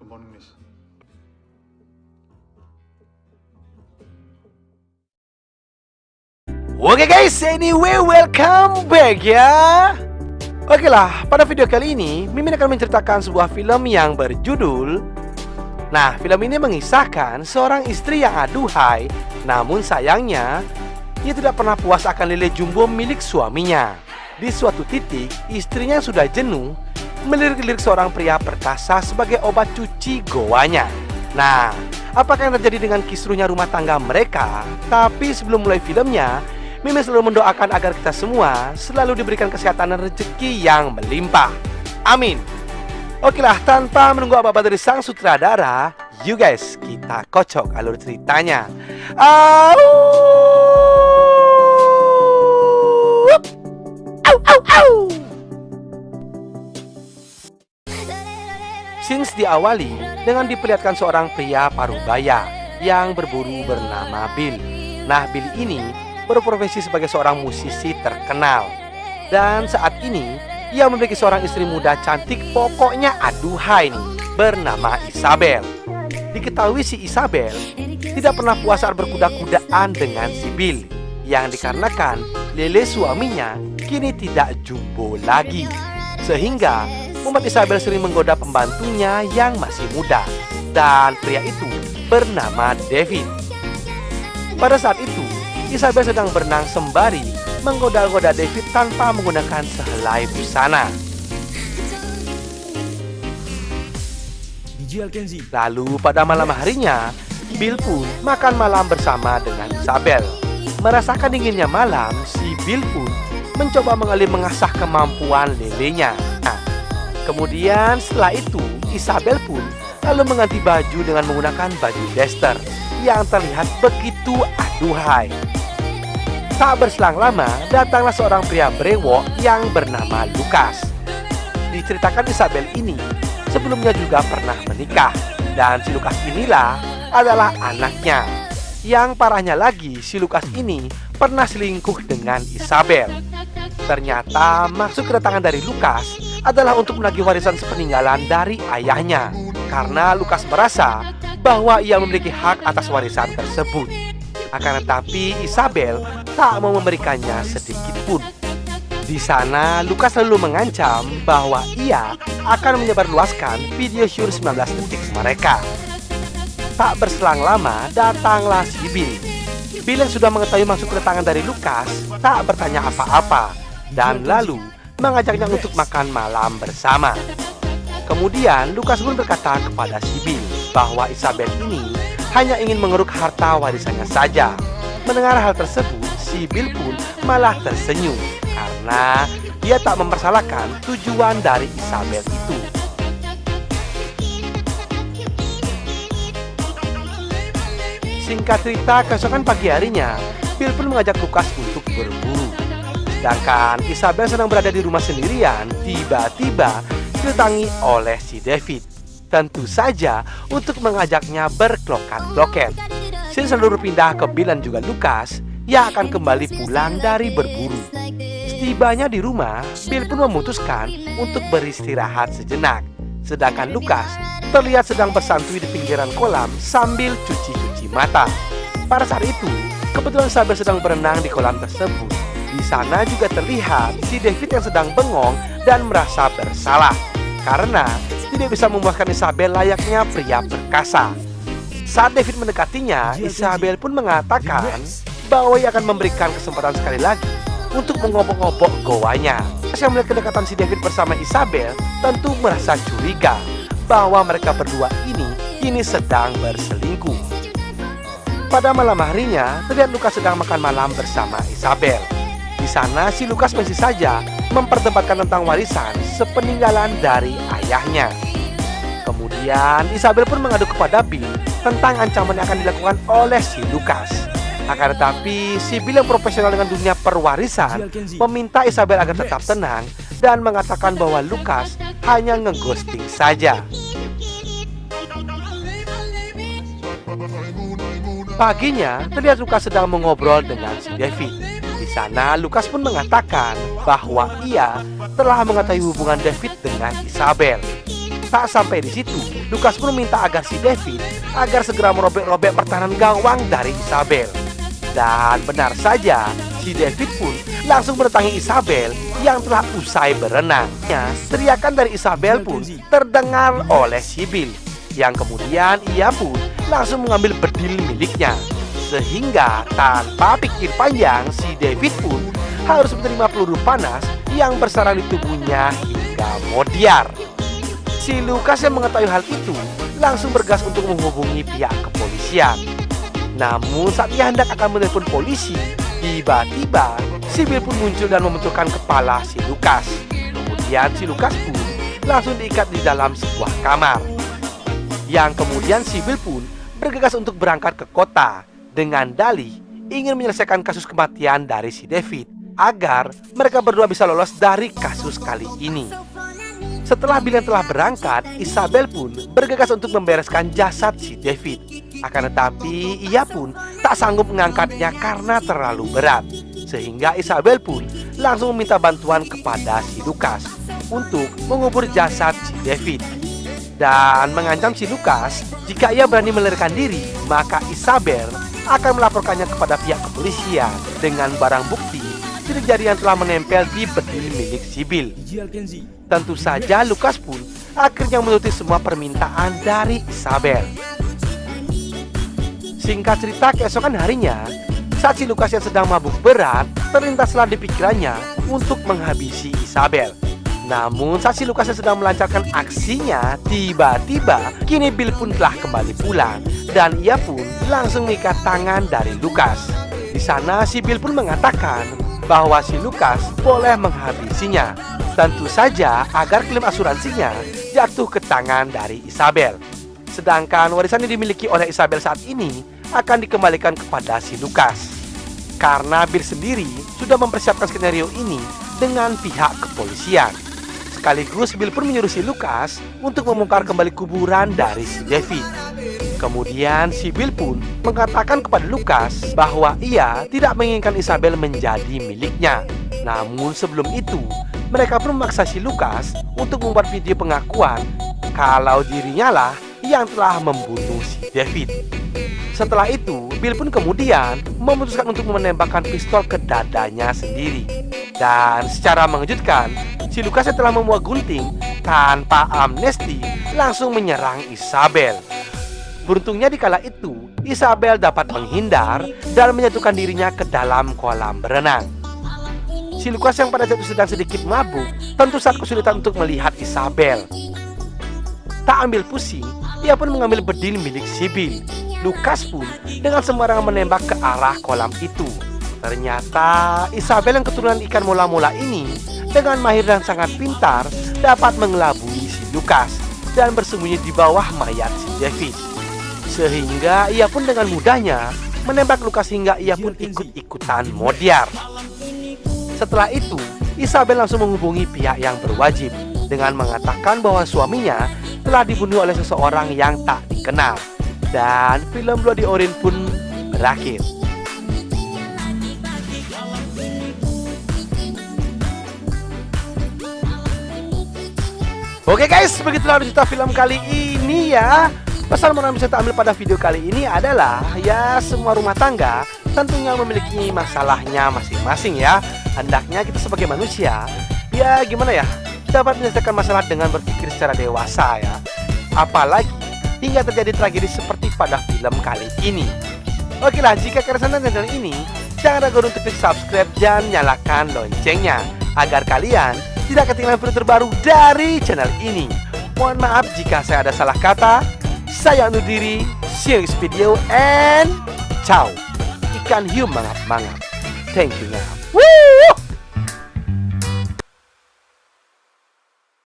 morning, miss. Oke guys, anyway welcome back ya. Oke lah, pada video kali ini Mimin akan menceritakan sebuah film yang berjudul. Nah, film ini mengisahkan seorang istri yang aduhai, namun sayangnya ia tidak pernah puas akan lele jumbo milik suaminya. Di suatu titik, istrinya yang sudah jenuh melirik-lirik seorang pria perkasa sebagai obat cuci goanya. Nah, apakah yang terjadi dengan kisruhnya rumah tangga mereka? Tapi sebelum mulai filmnya, Mimin selalu mendoakan agar kita semua selalu diberikan kesehatan dan rezeki yang melimpah. Amin. Oke lah, tanpa menunggu apa-apa dari sang sutradara, you guys, kita kocok alur ceritanya. Au! Au, au, au! Scenes diawali dengan diperlihatkan seorang pria parubaya yang berburu bernama Bill. Nah, Bill ini berprofesi sebagai seorang musisi terkenal. Dan saat ini ia memiliki seorang istri muda cantik, pokoknya aduhai nih, bernama Isabel. Diketahui si Isabel tidak pernah puas saat berkuda-kudaan dengan si Bill, yang dikarenakan lele suaminya kini tidak jumbo lagi, sehingga membuat Isabel sering menggoda pembantunya yang masih muda. Dan pria itu bernama David. Pada saat itu Isabel sedang berenang sembari menggoda-goda David tanpa menggunakan sehelai busana. Lalu pada malam harinya, Bill pun makan malam bersama dengan Isabel. Merasakan dinginnya malam, si Bill pun mencoba mengasah kemampuan lelenya. Nah, kemudian setelah itu, Isabel pun lalu mengganti baju dengan menggunakan baju daster yang terlihat begitu aduhai. Tak berselang lama, datanglah seorang pria brewok yang bernama Lukas. Diceritakan Isabel ini sebelumnya juga pernah menikah, dan si Lukas inilah adalah anaknya. Yang parahnya lagi, si Lukas ini pernah selingkuh dengan Isabel. Ternyata maksud kedatangan dari Lukas adalah untuk menagih warisan sepeninggalan dari ayahnya, karena Lukas merasa bahwa ia memiliki hak atas warisan tersebut. Akan tetapi Isabel tak mau memberikannya sedikit pun. Di sana Lukas selalu mengancam bahwa ia akan menyebarluaskan video syur 19 detik mereka. Tak berselang lama datanglah si Bill. Bill yang sudah mengetahui maksud kedatangan dari Lukas tak bertanya apa-apa dan lalu mengajaknya untuk makan malam bersama. Kemudian Lukas pun berkata kepada si Bill bahwa Isabel ini hanya ingin mengeruk harta warisannya saja. Mendengar hal tersebut, si Bill pun malah tersenyum karena dia tak mempersalahkan tujuan dari Isabel itu. Singkat cerita, keesokan pagi harinya, Bill pun mengajak Lukas untuk berburu. Sedangkan Isabel sedang berada di rumah sendirian, tiba-tiba didatangi oleh si David. Tentu saja untuk mengajaknya berklokat-kloket. Scene selalu berpindah ke Bill dan juga Lukas yang akan kembali pulang dari berburu. Setibanya di rumah, Bill pun memutuskan untuk beristirahat sejenak. Sedangkan Lukas terlihat sedang bersantui di pinggiran kolam sambil cuci-cuci mata. Pada saat itu, kebetulan Isabel sedang berenang di kolam tersebut. Di sana juga terlihat si David yang sedang bengong dan merasa bersalah karena tidak bisa memuaskan Isabel layaknya pria perkasa. Saat David mendekatinya, Isabel pun mengatakan bahwa ia akan memberikan kesempatan sekali lagi untuk mengobok-ngobok goanya. Yang melihat kedekatan si David bersama Isabel tentu merasa curiga bahwa mereka berdua ini kini sedang berselingkuh. Pada malam harinya, terlihat Lukas sedang makan malam bersama Isabel. Di sana si Lukas masih saja memperdebatkan tentang warisan sepeninggalan dari ayahnya. Kemudian Isabel pun mengadu kepada Bill tentang ancaman yang akan dilakukan oleh si Lukas. Akan tetapi si Bill yang profesional dengan dunia perwarisan meminta Isabel agar tetap tenang dan mengatakan bahwa Lukas hanya ngeghosting saja. Paginya terlihat Lukas sedang mengobrol dengan si David. Di sana Lukas pun mengatakan bahwa ia telah mengetahui hubungan David dengan Isabel. Tak sampai di situ, Lukas pun meminta agar si David agar segera merobek-robek pertahanan gawang dari Isabel. Dan benar saja, si David pun langsung mendatangi Isabel yang telah usai berenang. Teriakan dari Isabel pun terdengar oleh si Bill, yang kemudian ia pun langsung mengambil bedil miliknya. Sehingga tanpa pikir panjang, si David pun harus menerima peluru panas yang bersarang di tubuhnya hingga modiar. Si Lukas yang mengetahui hal itu langsung bergas untuk menghubungi pihak kepolisian. Namun saat ia hendak akan menelpon polisi, tiba-tiba si Bill pun muncul dan membenturkan kepala si Lukas. Kemudian si Lukas pun langsung diikat di dalam sebuah kamar. Yang kemudian si Bill pun bergegas untuk berangkat ke kota dengan dalih ingin menyelesaikan kasus kematian dari si David agar mereka berdua bisa lolos dari kasus kali ini. Setelah Bill yang telah berangkat, Isabel pun bergegas untuk membereskan jasad si David. Akan tetapi ia pun tak sanggup mengangkatnya karena terlalu berat. Sehingga Isabel pun langsung meminta bantuan kepada si Lukas untuk mengubur jasad si David. Dan mengancam si Lukas jika ia berani melarikan diri, maka Isabel akan melaporkannya kepada pihak kepolisian dengan barang bukti sidik jari yang telah menempel di bedil milik si Bill. Tentu saja Lukas pun akhirnya menuruti semua permintaan dari Isabel. Singkat cerita, keesokan harinya, saat si Lukas yang sedang mabuk berat, terlintaslah di pikirannya untuk menghabisi Isabel. Namun saat si Lukas yang sedang melancarkan aksinya, tiba-tiba kini Bill pun telah kembali pulang dan ia pun langsung mengikat tangan dari Lukas. Di sana si Bill pun mengatakan bahwa si Lukas boleh menghabisinya, tentu saja agar klaim asuransinya jatuh ke tangan dari Isabel. Sedangkan warisan yang dimiliki oleh Isabel saat ini akan dikembalikan kepada si Lukas. Karena Bill sendiri sudah mempersiapkan skenario ini dengan pihak kepolisian. Sekaligus Bill pun menyuruh si Lukas untuk membongkar kembali kuburan dari si David. Kemudian si Bill pun mengatakan kepada Lukas bahwa ia tidak menginginkan Isabel menjadi miliknya. Namun sebelum itu, mereka pun memaksa si Lukas untuk membuat video pengakuan kalau dirinya lah yang telah membunuh si David. Setelah itu, Bill pun kemudian memutuskan untuk menembakkan pistol ke dadanya sendiri. Dan secara mengejutkan, si Lukas yang telah membawa gunting tanpa amnesti langsung menyerang Isabel. Beruntungnya di kala itu, Isabel dapat menghindar dan menyatukan dirinya ke dalam kolam berenang. Si Lukas yang pada saat itu sedang sedikit mabuk, tentu sangat kesulitan untuk melihat Isabel. Tak ambil pusing, ia pun mengambil bedil milik si Bill. Lukas pun dengan sembarangan menembak ke arah kolam itu. Ternyata Isabel yang keturunan ikan mola-mola ini dengan mahir dan sangat pintar dapat mengelabui si Lukas dan bersembunyi di bawah mayat si David. Sehingga ia pun dengan mudahnya menembak Lukas hingga ia pun ikut-ikutan modiar. Setelah itu, Isabel langsung menghubungi pihak yang berwajib dengan mengatakan bahwa suaminya telah dibunuh oleh seseorang yang tak dikenal. Dan film Bloody Orange pun berakhir. Oke guys, begitulah cerita film kali ini ya. Pesan moral yang bisa kita ambil pada video kali ini adalah ya, semua rumah tangga tentunya memiliki masalahnya masing-masing ya. Hendaknya kita sebagai manusia ya gimana ya, dapat menyelesaikan masalah dengan berpikir secara dewasa ya. Apalagi hingga terjadi tragedi seperti pada film kali ini. Oke lah, jika kalian senang dengan channel ini, jangan ragu untuk klik subscribe dan nyalakan loncengnya agar kalian tidak ketinggalan video terbaru dari channel ini. Mohon maaf jika saya ada salah kata. Saya undur diri. See you next video and ciao. Ikan hiu mangap-mangap. Thank you now. Woo!